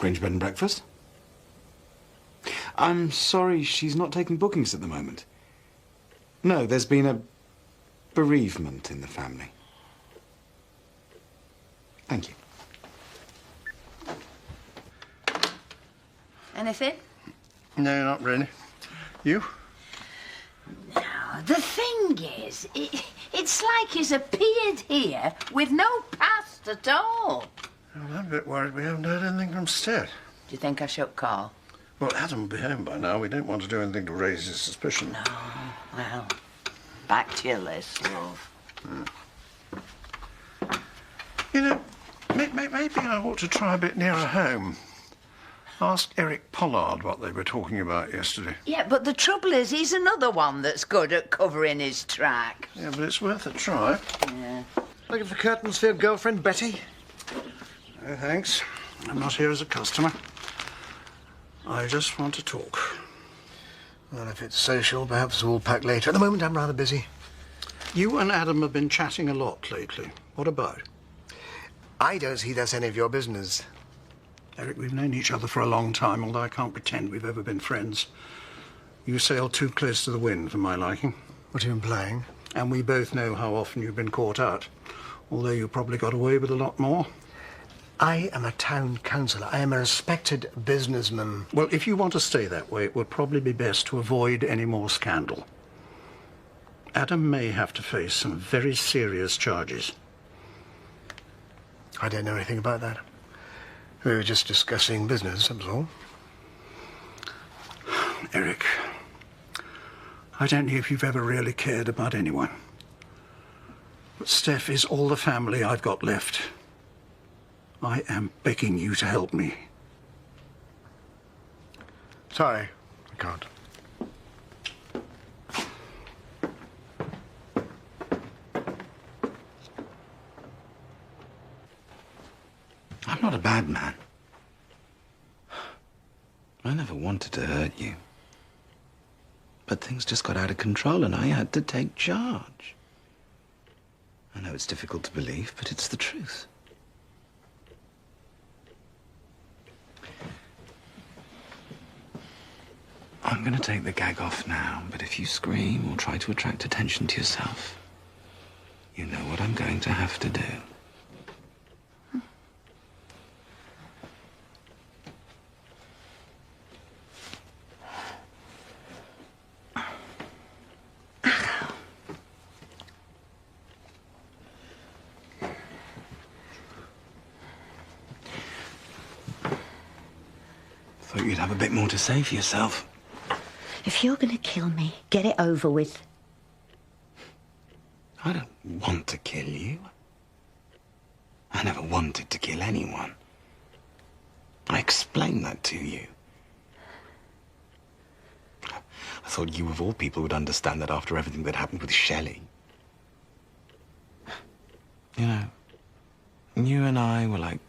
arrange bed and breakfast. I'm sorry, she's not taking bookings at the moment. No, there's been a bereavement in the family. Thank you. Anything? No, not really. You? No, the thing is, it's like he's appeared here with no past at all. Well, I'm a bit worried we haven't heard anything from Steph. Do you think I should call? Well, Adam will be home by now. We don't want to do anything to raise his suspicion. No, well, back to your list, love. You know, maybe I ought to try a bit nearer home. Ask Eric Pollard what they were talking about yesterday. Yeah, but the trouble is, he's another one that's good at covering his track. Yeah, but it's worth a try. Yeah. Looking for curtains for your girlfriend, Betty? No, thanks. I'm not here as a customer. I just want to talk. Well, if it's social, perhaps we'll pack later. At the moment, I'm rather busy. You and Adam have been chatting a lot lately. What about? I don't see that's any of your business. Eric, we've known each other for a long time, although I can't pretend we've ever been friends. You sail too close to the wind for my liking. What are you implying? And we both know how often you've been caught out, although you probably got away with a lot more. I am a town councillor. I am a respected businessman. Well, if you want to stay that way, it would probably be best to avoid any more scandal. Adam may have to face some very serious charges. I don't know anything about that. We were just discussing business, that was all. Eric, I don't know if you've ever really cared about anyone. But Steph is all the family I've got left. I am begging you to help me. Sorry, I can't. I'm not a bad man. I never wanted to hurt you. But things just got out of control and I had to take charge. I know it's difficult to believe, but it's the truth. I'm going to take the gag off now, but if you scream or try to attract attention to yourself, you know what I'm going to have to do. Thought you'd have a bit more to say for yourself. If you're going to kill me, get it over with. I don't want to kill you. I never wanted to kill anyone. I explained that to you. I thought you, of all people, would understand that after everything that happened with Shelley. You know, you and I were like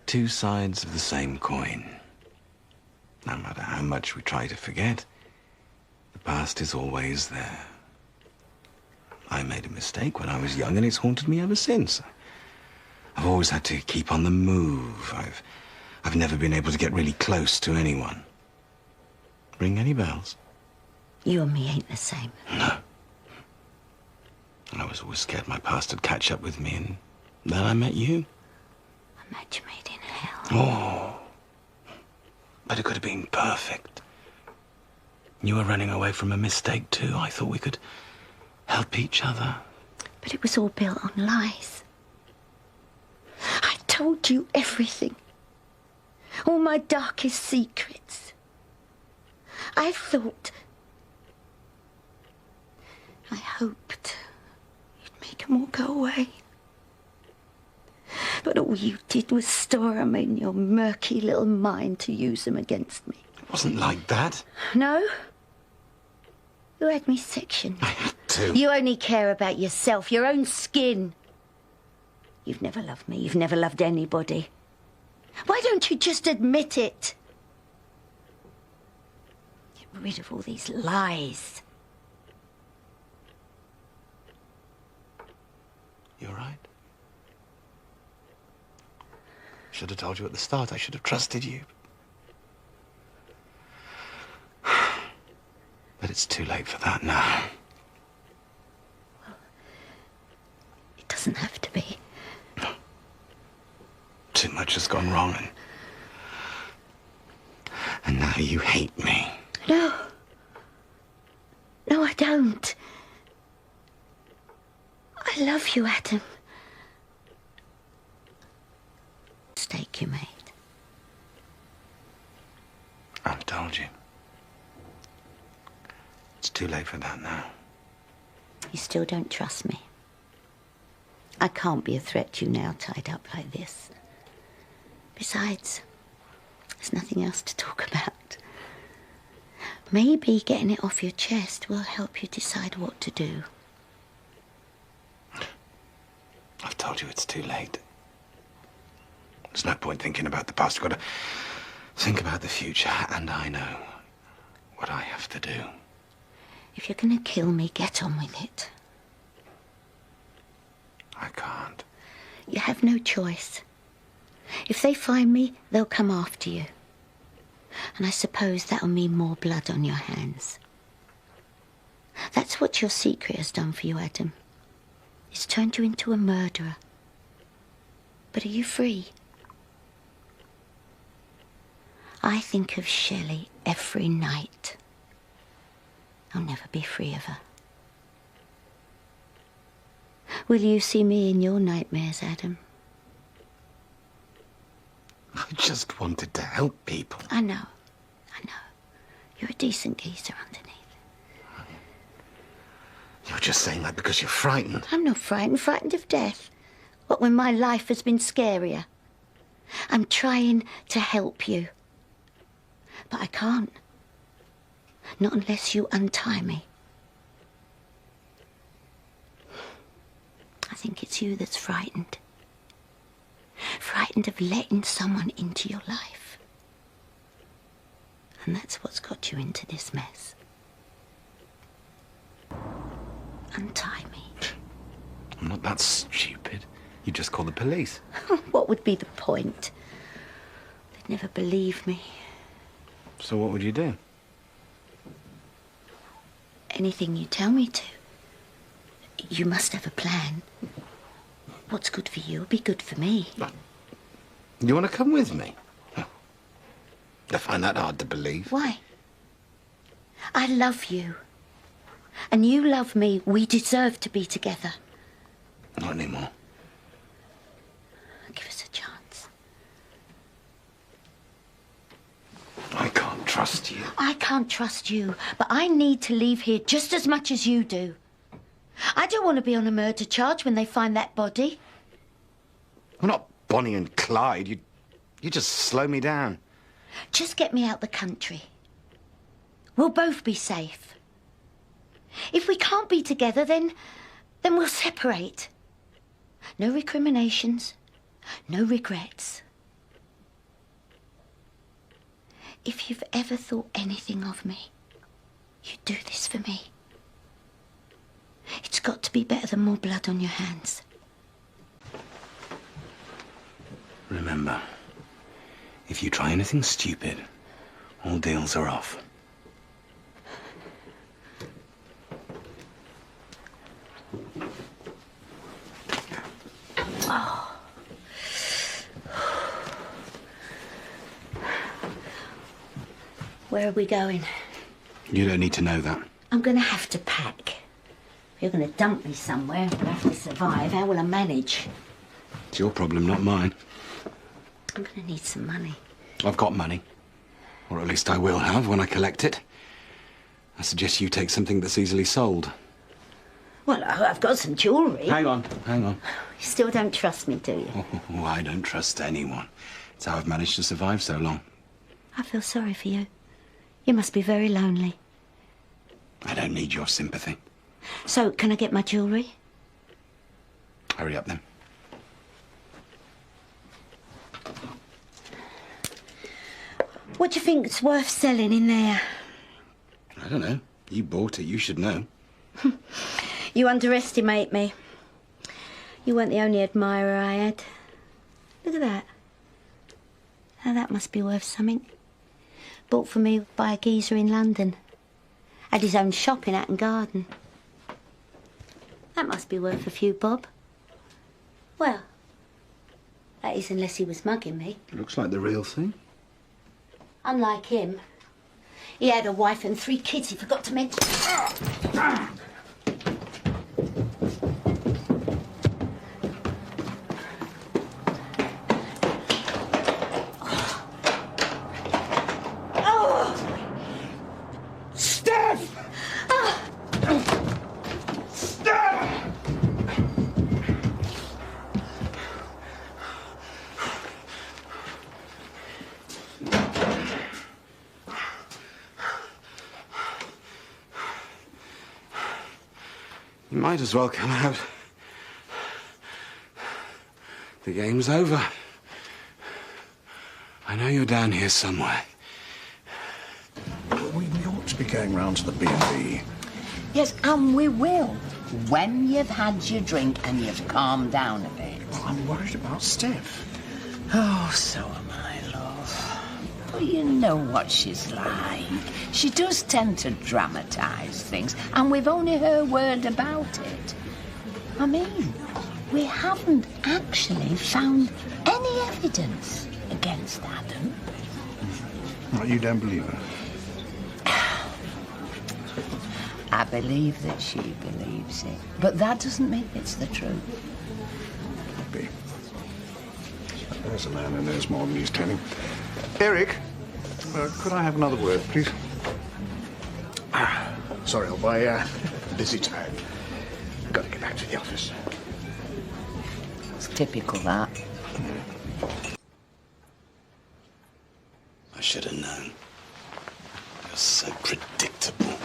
two sides of the same coin. No matter how much we try to forget, the past is always there. I made a mistake when I was young, and it's haunted me ever since. I've always had to keep on the move. I've never been able to get really close to anyone. Ring any bells? You and me ain't the same. No. And I was always scared my past would catch up with me, and then I met you. A match made in hell. Oh. But it could have been perfect. You were running away from a mistake too. I thought we could help each other. But it was all built on lies. I told you everything. All my darkest secrets. I thought... I hoped you'd make them all go away. But all you did was store them in your murky little mind to use them against me. It wasn't like that. No? You had me sectioned. I had to. You only care about yourself, your own skin. You've never loved me. You've never loved anybody. Why don't you just admit it? Get rid of all these lies. You're right. should have told you at the start. I should have trusted you. But it's too late for that now. Well, it doesn't have to be. Too much has gone wrong, and now you hate me. No. No, I don't. I love you, Adam. Mistake you made. I've told you. It's too late for that now. You still don't trust me. I can't be a threat to you now, tied up like this. Besides, there's nothing else to talk about. Maybe getting it off your chest will help you decide what to do. I've told you it's too late. There's no point thinking about the past. You've got to think about the future, and I know what I have to do. If you're going to kill me, get on with it. I can't. You have no choice. If they find me, they'll come after you. And I suppose that'll mean more blood on your hands. That's what your secret has done for you, Adam. It's turned you into a murderer. But are you free? I think of Shelley every night. I'll never be free of her. Will you see me in your nightmares, Adam? I just wanted to help people. I know. You're a decent geezer underneath. You're just saying that because you're frightened. I'm not frightened of death. What, when my life has been scarier? I'm trying to help you. But I can't. Not unless you untie me. I think it's you that's frightened. Frightened of letting someone into your life. And that's what's got you into this mess. Untie me. I'm not that stupid. You just call the police. What would be the point? They'd never believe me. So what would you do? Anything you tell me to. You must have a plan. What's good for you will be good for me. You want to come with me? I find that hard to believe. Why? I love you. And you love me. We deserve to be together. Not anymore. Give us a chance. I can't trust you. I can't trust you, but I need to leave here just as much as you do. I don't want to be on a murder charge when they find that body. We're not Bonnie and Clyde. You just slow me down. Just get me out the country. We'll both be safe. If we can't be together, then we'll separate. No recriminations, no regrets. If you've ever thought anything of me, you'd do this for me. It's got to be better than more blood on your hands. Remember, if you try anything stupid, all deals are off. Oh. Where are we going? You don't need to know that. I'm going to have to pack. If you're going to dump me somewhere and have to survive, how will I manage? It's your problem, not mine. I'm going to need some money. I've got money. Or at least I will have when I collect it. I suggest you take something that's easily sold. Well, I've got some jewellery. Hang on. You still don't trust me, do you? Oh, I don't trust anyone. It's how I've managed to survive so long. I feel sorry for you. You must be very lonely. I don't need your sympathy. So, can I get my jewellery? Hurry up, then. What do you think's worth selling in there? I don't know. You bought it. You should know. You underestimate me. You weren't the only admirer I had. Look at that. Now that must be worth something. Bought for me by a geezer in London. Had his own shop in Hatton Garden. That must be worth a few bob. Well, that is unless he was mugging me. Looks like the real thing. Unlike him, he had a wife and 3 kids he forgot to mention. Steph! Steph! You might as well come out. The game's over. I know you're down here somewhere. We ought to be going round to the B&B. Yes, and we will. When you've had your drink and you've calmed down a bit. Well, I'm worried about Steph. Oh, so am I, love. But you know what she's like. She does tend to dramatise things, and we've only her word about it. I mean, we haven't actually found any evidence against Adam. Well, you don't believe her? I believe that she believes it, but that doesn't mean it's the truth. Could be. There's a man who knows more than he's telling. Eric, could I have another word, please? Sorry, I'll buy busy time. Got to get back to the office. It's typical, that. I should have known. You're so predictable.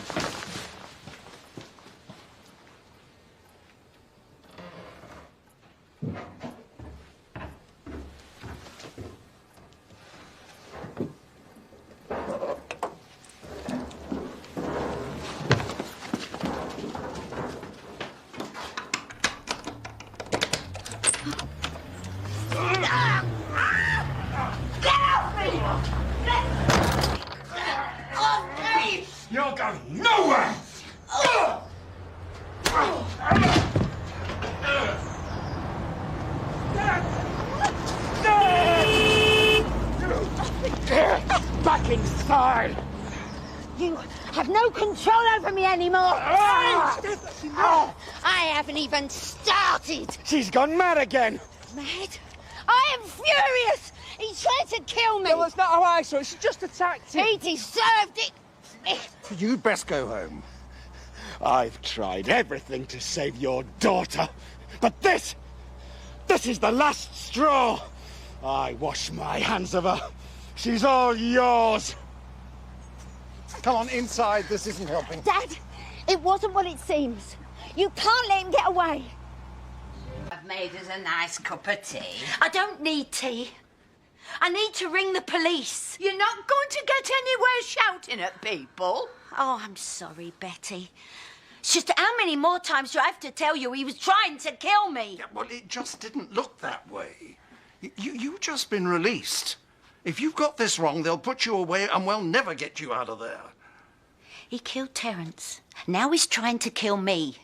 You're going nowhere! Back inside! You have no control over me anymore. I haven't even started. She's gone mad again. Mad? I am furious. He tried to kill me. Well, that's not how I saw it. She just attacked him. He deserved it. You'd best go home. I've tried everything to save your daughter, but this is the last straw. I wash my hands of her. She's all yours. Come on, inside. This isn't helping. Dad, it wasn't what it seems. You can't let him get away. I've made us a nice cup of tea. I don't need tea. I need to ring the police. You're not going to get anywhere shouting at people. Oh, I'm sorry, Betty. It's just how many more times do I have to tell you he was trying to kill me? Yeah, well, it just didn't look that way. You've just been released. If you've got this wrong, they'll put you away and we'll never get you out of there. He killed Terence. Now he's trying to kill me.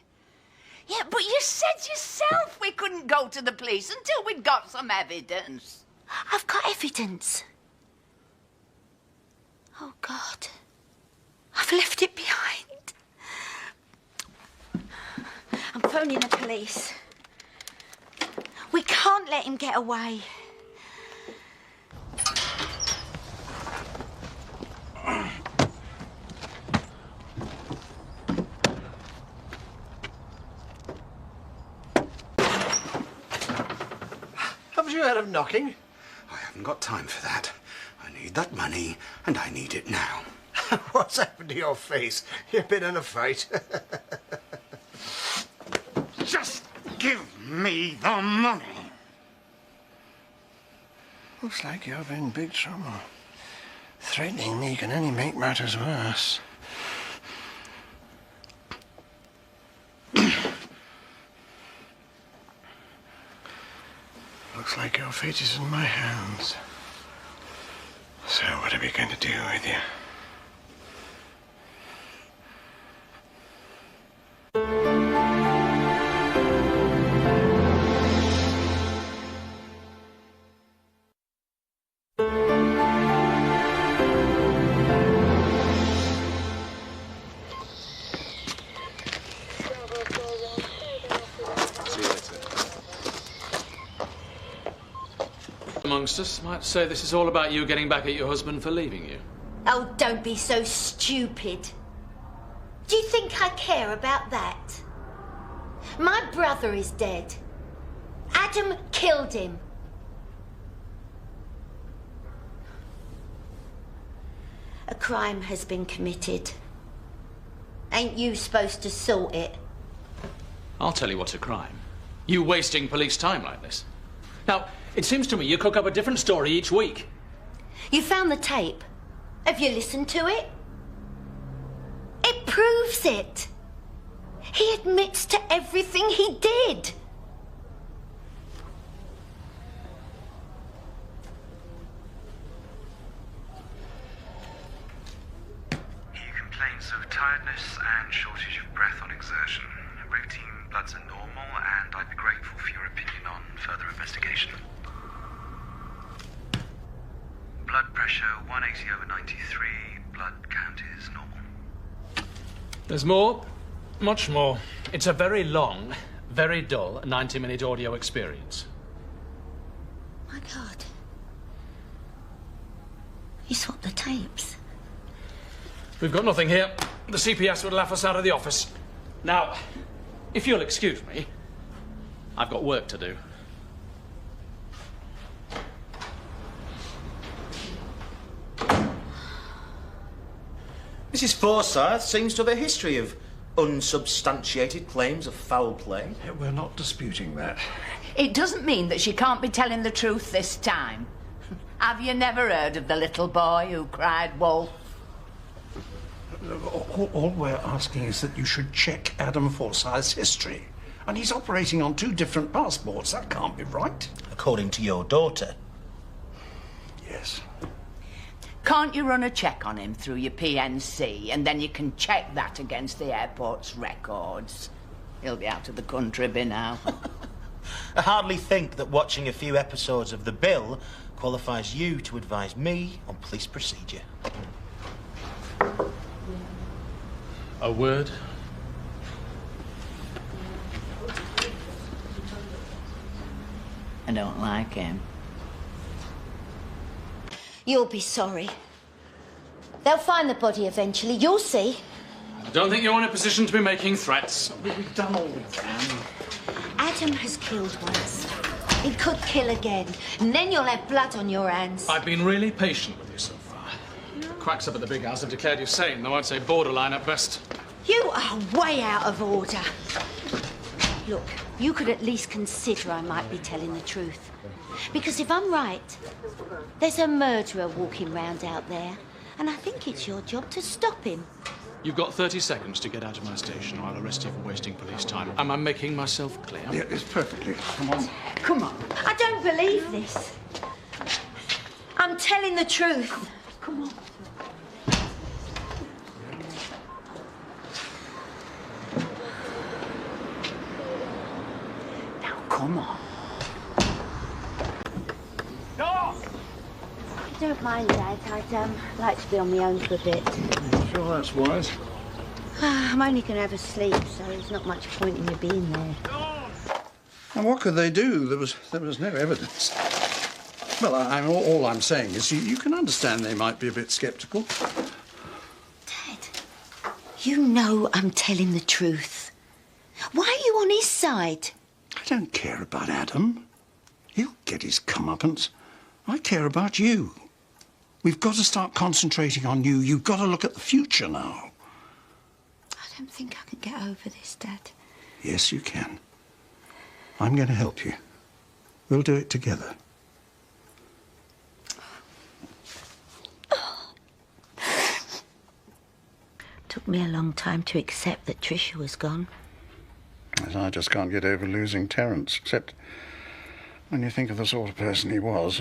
Yeah, but you said yourself we couldn't go to the police until we'd got some evidence. I've got evidence. Oh, God. I've left it behind. I'm phoning the police. We can't let him get away. Haven't you heard of knocking? I haven't got time for that. I need that money, and I need it now. What's happened to your face? You've been in a fight. Just give me the money. Looks like you're in big trouble. Threatening me can only make matters worse. Looks like your fate is in my hands. What are we going to do with you? Amongst us might say this is all about you getting back at your husband for leaving you. Oh, don't be so stupid. Do you think I care about that? My brother is dead. Adam killed him. A crime has been committed. Ain't you supposed to sort it? I'll tell you what's a crime. You wasting police time like this. Now, it seems to me you cook up a different story each week. You found the tape. Have you listened to it? It proves it. He admits to everything he did. He complains of tiredness and shortage of breath on exertion. Routine bloods are normal, and I'd be grateful for your opinion on further investigation. Blood pressure 180/93. Blood count is normal. There's more, much more. It's a very long, very dull 90-minute audio experience. My God. You swapped the tapes. We've got nothing here. The CPS would laugh us out of the office. Now, if you'll excuse me, I've got work to do. Mrs. Forsyth seems to have a history of unsubstantiated claims of foul play. Yeah, we're not disputing that. It doesn't mean that she can't be telling the truth this time. Have you never heard of the little boy who cried wolf? All we're asking is that you should check Adam Forsyth's history. And he's operating on 2 different passports. That can't be right. According to your daughter. Yes. Can't you run a check on him through your PNC and then you can check that against the airport's records? He'll be out of the country by now. I hardly think that watching a few episodes of The Bill qualifies you to advise me on police procedure. A word? I don't like him. You'll be sorry. They'll find the body eventually. You'll see. I don't think you're in a position to be making threats. We've done all we can. Adam has killed once. He could kill again. And then you'll have blood on your hands. I've been really patient with you so far. Quacks up at the big house have declared you sane, though I'd say borderline at best. You are way out of order. Look, you could at least consider I might be telling the truth. Because if I'm right, there's a murderer walking round out there, and I think it's your job to stop him. You've got 30 seconds to get out of my station, or I'll arrest you for wasting police time. Am I making myself clear? Yeah, it's perfectly. Come on. Come on. I don't believe this. I'm telling the truth. Come on. Now, come on. I don't mind, Dad. I'd like to be on my own for a bit. I'm sure that's wise. I'm only going to have a sleep, so there's not much point in you being there. And what could they do? There was no evidence. Well, all I'm saying is you can understand they might be a bit sceptical. Dad, you know I'm telling the truth. Why are you on his side? I don't care about Adam. He'll get his comeuppance. I care about you. We've got to start concentrating on you. You've got to look at the future now. I don't think I can get over this, Dad. Yes, you can. I'm going to help you. We'll do it together. Took me a long time to accept that Tricia was gone. I just can't get over losing Terence, except when you think of the sort of person he was,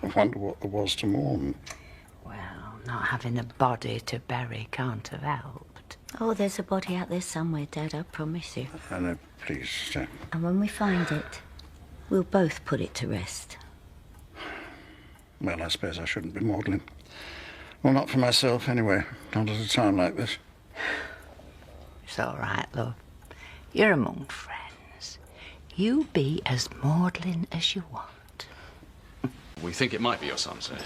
I wonder what there was to mourn. Not having a body to bury can't have helped. Oh, there's a body out there somewhere, Dad, I promise you. No, please, Steph. And when we find it, we'll both put it to rest. Well, I suppose I shouldn't be maudlin. Well, not for myself, anyway. Not at a time like this. It's all right, love. You're among friends. You be as maudlin as you want. We think it might be your son, sir.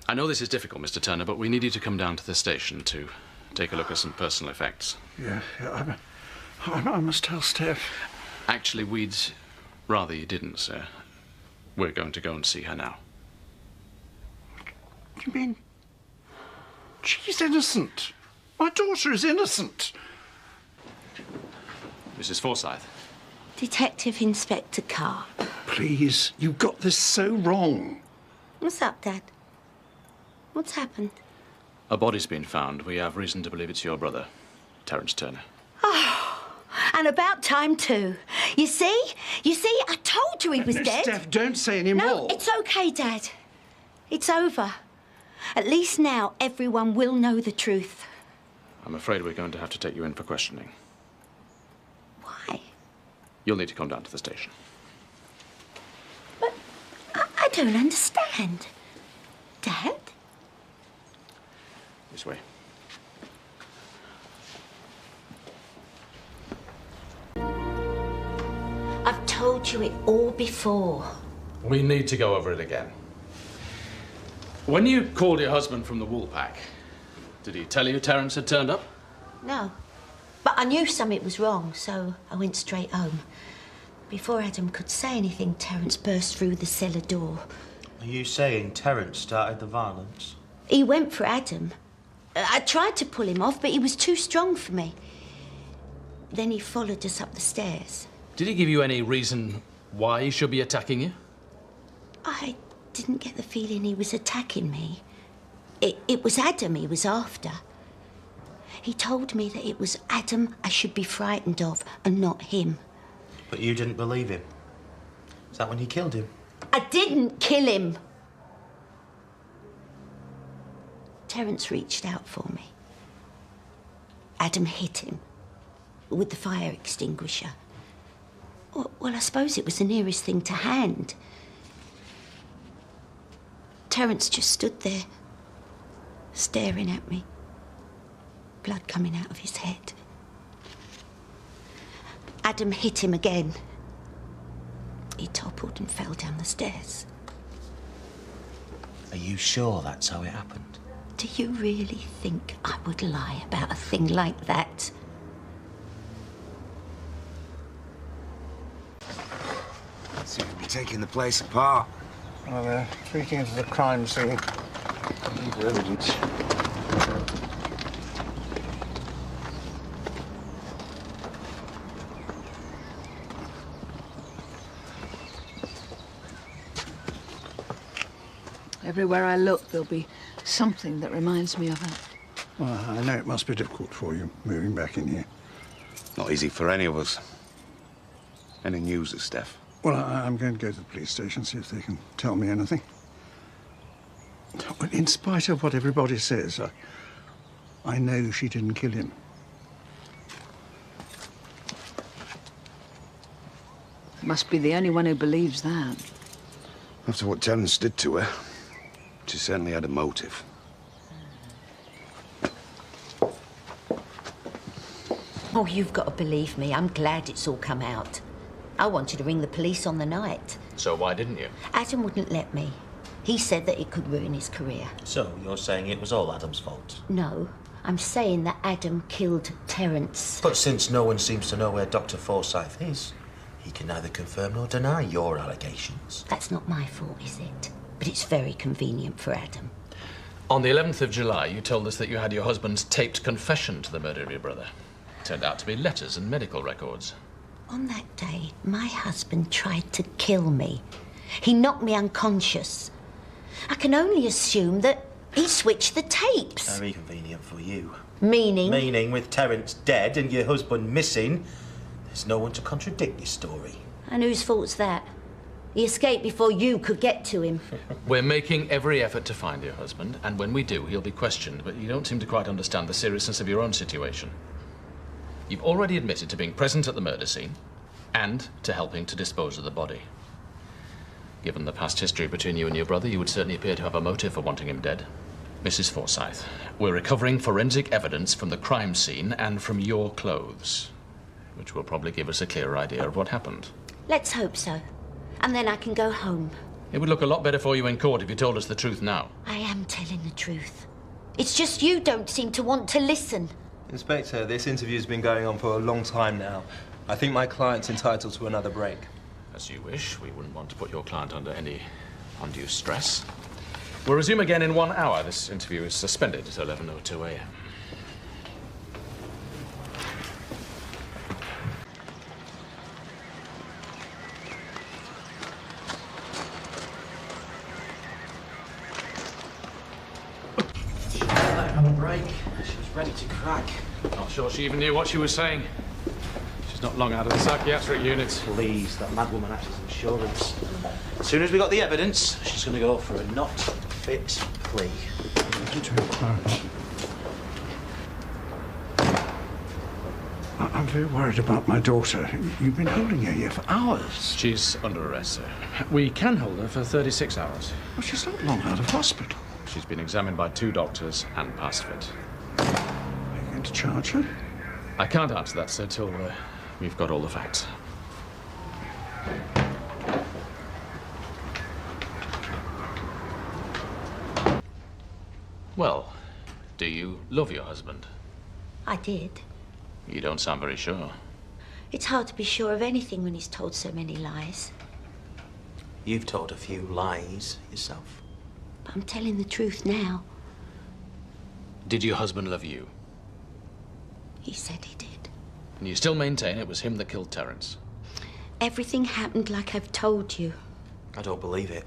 I know this is difficult, Mr. Turner, but we need you to come down to the station to take a look at some personal effects. Yeah, I must tell Steph. Actually, we'd rather you didn't, sir. We're going to go and see her now. What do you mean? She's innocent. My daughter is innocent. Mrs. Forsyth. Detective Inspector Carr. Please, you got this so wrong. What's up, Dad? What's happened? A body's been found. We have reason to believe it's your brother, Terence Turner. Oh, and about time too. You see, I told you he was dead. Steph, don't say any No, more. it's okay, Dad. It's over. At least now everyone will know the truth. I'm afraid we're going to have to take you in for questioning. Why? You'll need to come down to the station. But I don't understand. Dad? This way. I've told you it all before. We need to go over it again. When you called your husband from the wool pack, did he tell you Terence had turned up? No. But I knew something was wrong, so I went straight home. Before Adam could say anything, Terence burst through the cellar door. Are you saying Terence started the violence? He went for Adam. I tried to pull him off, but he was too strong for me. Then he followed us up the stairs. Did he give you any reason why he should be attacking you? I didn't get the feeling he was attacking me. It was Adam he was after. He told me that it was Adam I should be frightened of and not him. But you didn't believe him. Is that when you killed him? I didn't kill him. Terence reached out for me. Adam hit him with the fire extinguisher. Well, I suppose it was the nearest thing to hand. Terence just stood there, staring at me, blood coming out of his head. Adam hit him again. He toppled and fell down the stairs. Are you sure that's how it happened? Do you really think I would lie about a thing like that? Seem to be taking the place apart. Well, they're treating it as a crime scene. Looking for evidence. Everywhere I look, there'll be something that reminds me of her. Well, I know it must be difficult for you, moving back in here. Not easy for any of us. Any news of Steph? Well, I'm going to go to the police station, see if they can tell me anything. But in spite of what everybody says, I know she didn't kill him. Must be the only one who believes that. After what Terence did to her, she certainly had a motive. Oh, you've got to believe me. I'm glad it's all come out. I wanted to ring the police on the night. So why didn't you? Adam wouldn't let me. He said that it could ruin his career. So you're saying it was all Adam's fault? No, I'm saying that Adam killed Terence. But since no one seems to know where Dr. Forsyth is, he can neither confirm nor deny your allegations. That's not my fault, is it? But it's very convenient for Adam. On the 11th of July, you told us that you had your husband's taped confession to the murder of your brother. Turned out to be letters and medical records. On that day, my husband tried to kill me. He knocked me unconscious. I can only assume that he switched the tapes. Very convenient for you. Meaning? Meaning, with Terence dead and your husband missing, there's no one to contradict your story. And whose fault's that? He escaped before you could get to him. We're making every effort to find your husband, and when we do, he'll be questioned, but you don't seem to quite understand the seriousness of your own situation. You've already admitted to being present at the murder scene and to helping to dispose of the body. Given the past history between you and your brother, you would certainly appear to have a motive for wanting him dead. Mrs. Forsyth, we're recovering forensic evidence from the crime scene and from your clothes, which will probably give us a clearer idea of what happened. Let's hope so. And then I can go home. It would look a lot better for you in court if you told us the truth now. I am telling the truth. It's just you don't seem to want to listen. Inspector, this interview's been going on for a long time now. I think my client's entitled to another break. As you wish. We wouldn't want to put your client under any undue stress. We'll resume again in 1 hour. This interview is suspended at 11:02 a.m. Have a break. She was ready to crack. Not sure she even knew what she was saying. She's not long out of the psychiatric unit. Please, that mad woman acts as insurance. As soon as we got the evidence, she's going to go for a not fit plea. I'm very worried about my daughter. You've been holding her here for hours. She's under arrest, sir. We can hold her for 36 hours. Well, she's not long out of hospital. She's been examined by 2 doctors and passed fit. Are you going to charge her? I can't answer that, sir, till we've got all the facts. Well, do you love your husband? I did. You don't sound very sure. It's hard to be sure of anything when he's told so many lies. You've told a few lies yourself. But I'm telling the truth now. Did your husband love you? He said he did. And you still maintain it was him that killed Terence? Everything happened like I've told you. I don't believe it.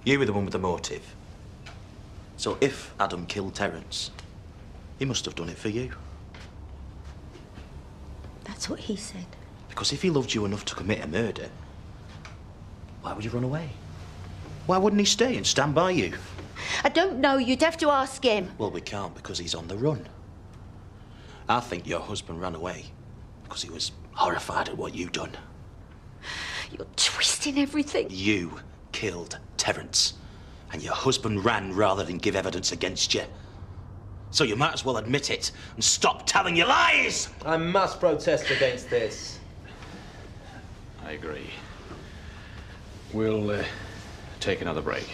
You were the one with the motive. So if Adam killed Terence, he must have done it for you. That's what he said. Because if he loved you enough to commit a murder, why would you run away? Why wouldn't he stay and stand by you? I don't know. You'd have to ask him. Well, we can't because he's on the run. I think your husband ran away because he was horrified at what you'd done. You're twisting everything. You killed Terence, and your husband ran rather than give evidence against you. So you might as well admit it and stop telling your lies! I must protest against this. I agree. We'll take another break.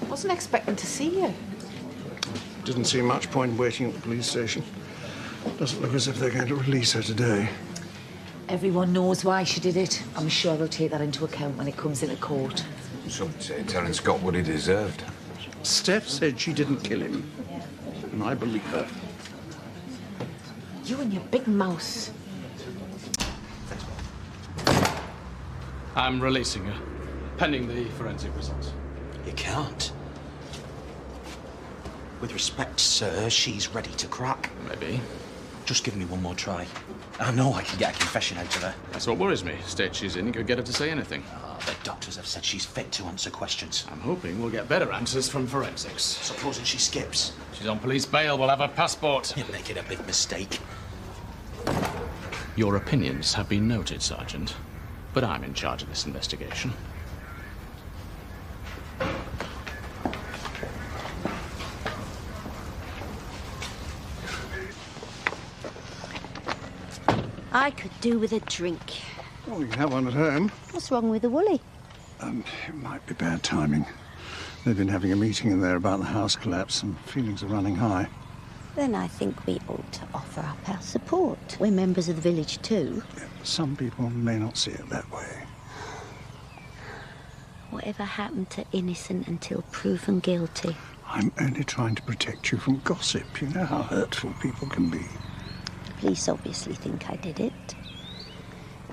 Wasn't expecting to see you. Didn't see much point waiting at the police station. Doesn't look as if they're going to release her today. Everyone knows why she did it. I'm sure they'll take that into account when it comes into court. Some say Terence got what he deserved. Steph said she didn't kill him. And I believe her. You and your big mouth. I'm releasing her, pending the forensic results. You can't. With respect, sir, she's ready to crack. Maybe. Just give me one more try. I know I can get a confession out of her. That's what worries me. State she's in, you could get her to say anything. Oh, the doctors have said she's fit to answer questions. I'm hoping we'll get better answers from forensics. Supposing she skips? She's on police bail, we'll have her passport. You're making a big mistake. Your opinions have been noted, Sergeant. But I'm in charge of this investigation. I could do with a drink. Well, you can have one at home. What's wrong with the Woolly? It might be bad timing. They've been having a meeting in there about the house collapse and feelings are running high. Then I think we ought to offer up our support. We're members of the village too. Yeah, some people may not see it that way. Whatever happened to innocent until proven guilty? I'm only trying to protect you from gossip. You know how hurtful people can be. The police obviously think I did it.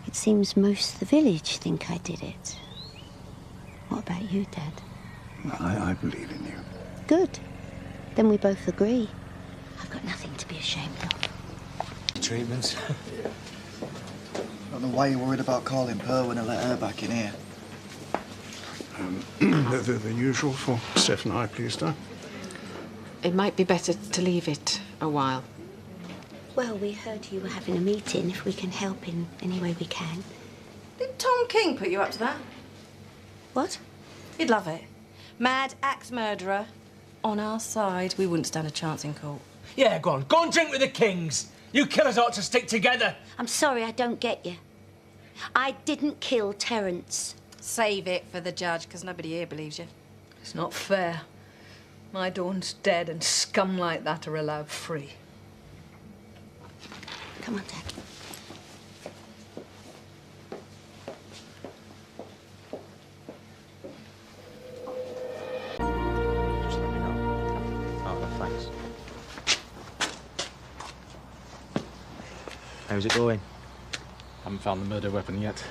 It seems most of the village think I did it. What about you, Dad? I believe in you. Good. Then we both agree. I've got nothing to be ashamed of. Treatments? I don't know why you're worried about calling Pearl when I let her back in here. The usual for Steph and I, please, Di. It might be better to leave it a while. Well, we heard you were having a meeting. If we can help in any way we can. Did Tom King put you up to that? What? He'd love it. Mad axe murderer. On our side, we wouldn't stand a chance in court. Yeah, go on. Go and drink with the kings. You killers ought to stick together. I'm sorry, I don't get you. I didn't kill Terence. Save it for the judge, because nobody here believes you. It's not fair. My Dawn's dead and scum like that are allowed free. Come on, Dad. Just let me know. Oh, thanks. How's it going? Haven't found the murder weapon yet.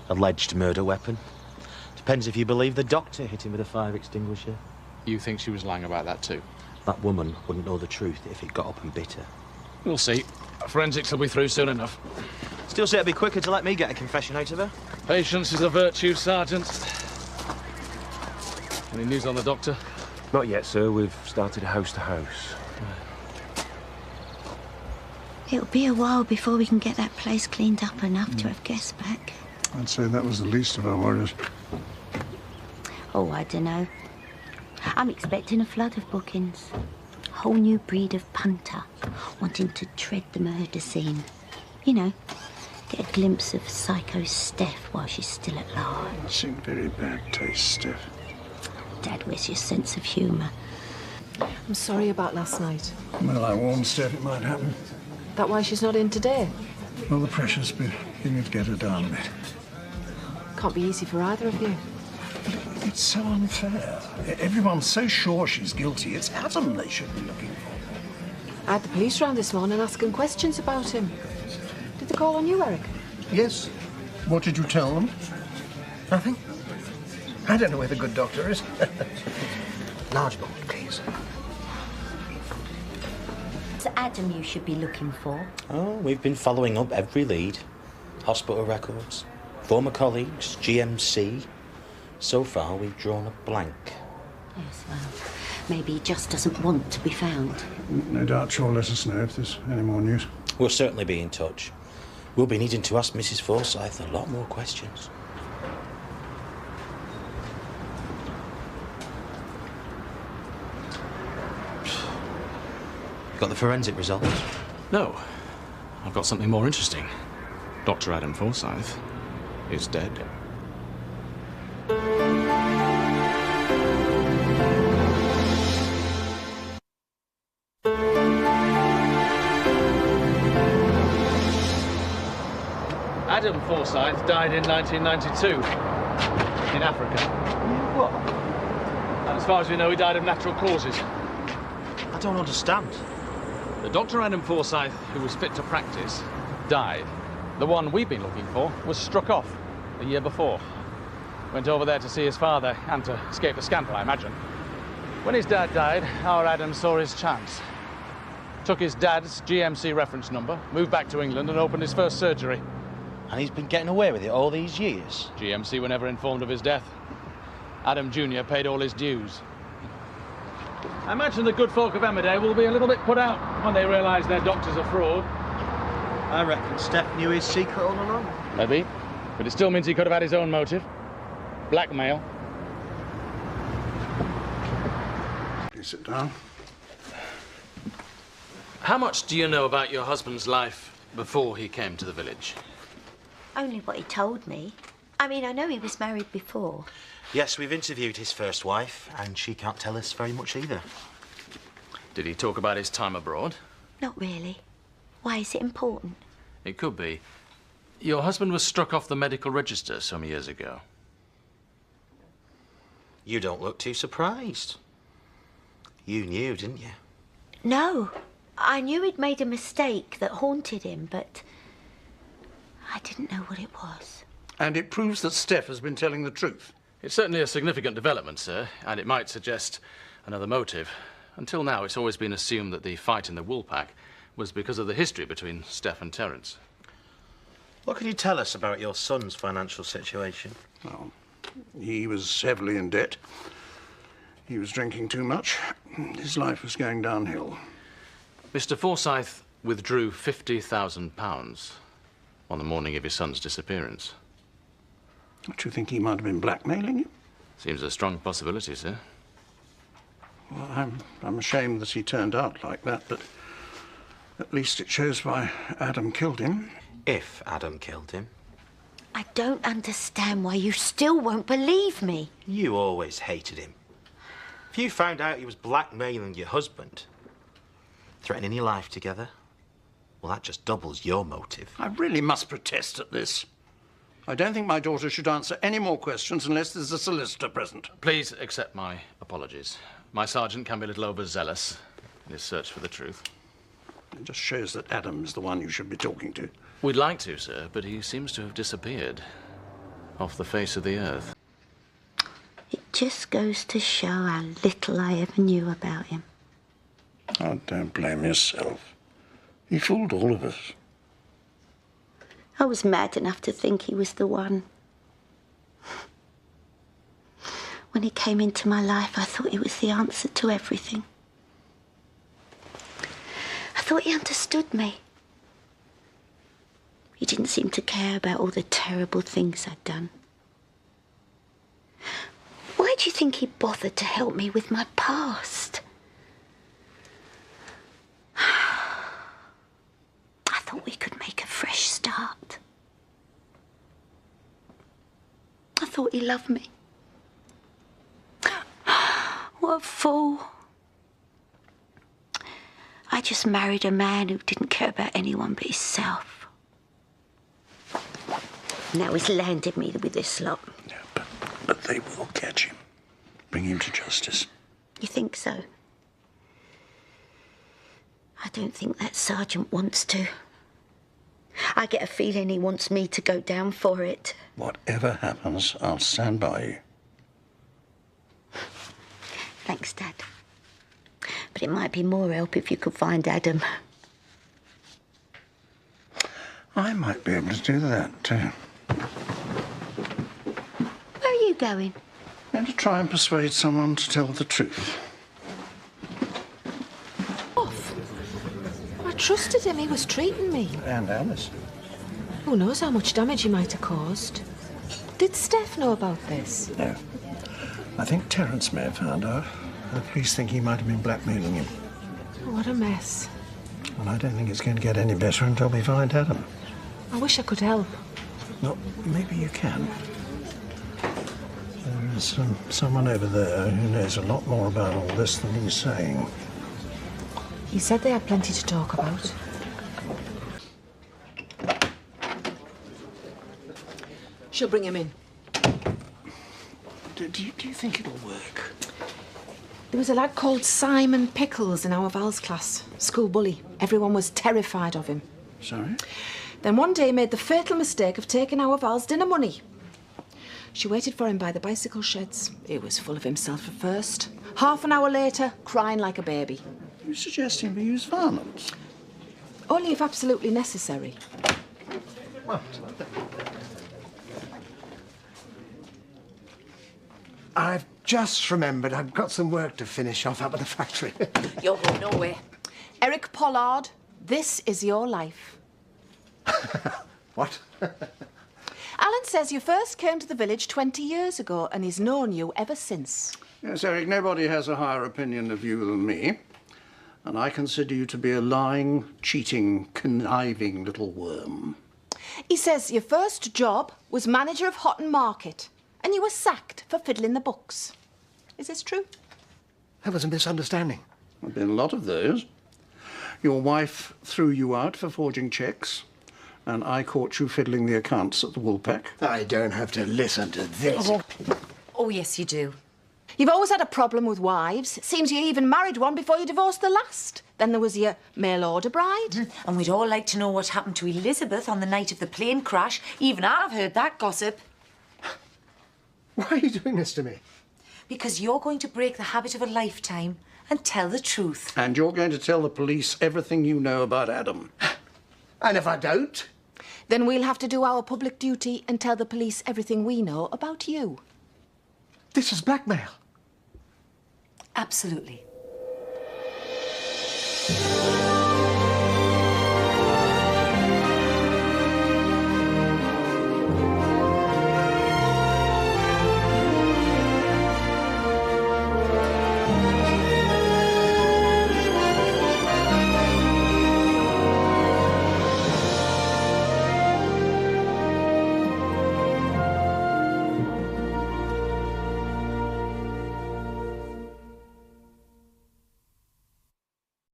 Alleged murder weapon. Depends if you believe the doctor hit him with a fire extinguisher. You think she was lying about that too? That woman wouldn't know the truth if it got up and bit her. We'll see. Forensics will be through soon enough. Still say it'd be quicker to let me get a confession out of her. Patience is a virtue, Sergeant. Any news on the doctor? Not yet, sir. We've started a house-to-house. It'll be a while before we can get that place cleaned up enough to have guests back. I'd say that was the least of our worries. Oh, I don't know. I'm expecting a flood of bookings. A whole new breed of punter wanting to tread the murder scene. You know, get a glimpse of psycho Steph while she's still at large. It's in very bad taste, Steph. Dad, where's your sense of humour? I'm sorry about last night. Well, I warned Steph it might happen. That why she's not in today? Well, the pressure's beginning to get her down a bit. Can't be easy for either of you. It's so unfair. Everyone's so sure she's guilty. It's Adam they should be looking for. I had the police round this morning asking questions about him. Did they call on you, Eric? Yes. What did you tell them? Nothing? I don't know where the good doctor is. Large bowl, please. It's Adam you should be looking for. Oh, we've been following up every lead. Hospital records, former colleagues, GMC. So far, we've drawn a blank. Yes, well, maybe he just doesn't want to be found. No doubt you'll let us know if there's any more news. We'll certainly be in touch. We'll be needing to ask Mrs. Forsyth a lot more questions. Got the forensic results? No. I've got something more interesting. Dr. Adam Forsyth is dead. Adam Forsyth died in 1992 in Africa. What? And as far as we know, he died of natural causes. I don't understand. The Dr. Adam Forsyth, who was fit to practice, died. The one we've been looking for was struck off the year before. Went over there to see his father and to escape the scandal, I imagine. When his dad died, our Adam saw his chance. Took his dad's GMC reference number, moved back to England and opened his first surgery. And he's been getting away with it all these years? GMC were never informed of his death. Adam Jr. paid all his dues. I imagine the good folk of Emmerdale will be a little bit put out when they realise their doctor's a fraud. I reckon Steph knew his secret all along. Maybe. But it still means he could have had his own motive. Blackmail. Please sit down. How much do you know about your husband's life before he came to the village? Only what he told me. I mean, I know he was married before. Yes, we've interviewed his first wife, and she can't tell us very much either. Did he talk about his time abroad? Not really. Why is it important? It could be. Your husband was struck off the medical register some years ago. You don't look too surprised. You knew, didn't you? No. I knew he'd made a mistake that haunted him, but I didn't know what it was. And it proves that Steph has been telling the truth. It's certainly a significant development, sir, and it might suggest another motive. Until now, it's always been assumed that the fight in the wool pack was because of the history between Steph and Terence. What can you tell us about your son's financial situation? Well, he was heavily in debt. He was drinking too much. His life was going downhill. Mr. Forsyth withdrew £50,000 on the morning of his son's disappearance. Don't you think he might have been blackmailing you? Seems a strong possibility, sir. Well, I'm ashamed that he turned out like that, but at least it shows why Adam killed him. If Adam killed him. I don't understand why you still won't believe me. You always hated him. If you found out he was blackmailing your husband, threatening your life together, well, that just doubles your motive. I really must protest at this. I don't think my daughter should answer any more questions unless there's a solicitor present. Please accept my apologies. My sergeant can be a little overzealous in his search for the truth. It just shows that Adam is the one you should be talking to. We'd like to, sir, but he seems to have disappeared off the face of the earth. It just goes to show how little I ever knew about him. Oh, don't blame yourself. He fooled all of us. I was mad enough to think he was the one. When he came into my life, I thought he was the answer to everything. I thought he understood me. He didn't seem to care about all the terrible things I'd done. Why do you think he bothered to help me with my past? I thought we could make a fresh start. I thought he loved me. What a fool. I just married a man who didn't care about anyone but himself. Now he's landed me with this lot. Yeah, but they will catch him. Bring him to justice. You think so? I don't think that sergeant wants to. I get a feeling he wants me to go down for it. Whatever happens, I'll stand by you. Thanks, Dad. But it might be more help if you could find Adam. I might be able to do that, too. Where are you going? I'm going to try and persuade someone to tell the truth. Off. I trusted him. He was treating me. And Alice. Who knows how much damage he might have caused? Did Steph know about this? No. I think Terence may have found out. The police think he might have been blackmailing him. What a mess. And I don't think it's going to get any better until we find Adam. I wish I could help. Well, maybe you can. There's someone over there who knows a lot more about all this than he's saying. He said they had plenty to talk about. She'll bring him in. Do you think it'll work? There was a lad called Simon Pickles in our Val's class. School bully. Everyone was terrified of him. Sorry? Then one day he made the fatal mistake of taking our Val's dinner money. She waited for him by the bicycle sheds. He was full of himself at first. Half an hour later, crying like a baby. You're suggesting we use violence? Only if absolutely necessary. What? I've just remembered I've got some work to finish off up at the factory. You're going nowhere. Eric Pollard, this is your life. What? Alan says you first came to the village 20 years ago and he's known you ever since. Yes, Eric, nobody has a higher opinion of you than me. And I consider you to be a lying, cheating, conniving little worm. He says your first job was manager of Houghton Market and you were sacked for fiddling the books. Is this true? That was a misunderstanding. There've been a lot of those. Your wife threw you out for forging cheques, and I caught you fiddling the accounts at the Woolpack. I don't have to listen to this. Oh, yes, you do. You've always had a problem with wives. Seems you even married one before you divorced the last. Then there was your mail-order bride. And we'd all like to know what happened to Elizabeth on the night of the plane crash. Even I've heard that gossip. Why are you doing this to me? Because you're going to break the habit of a lifetime and tell the truth. And you're going to tell the police everything you know about Adam. And if I don't? Then we'll have to do our public duty and tell the police everything we know about you. This is blackmail. Absolutely.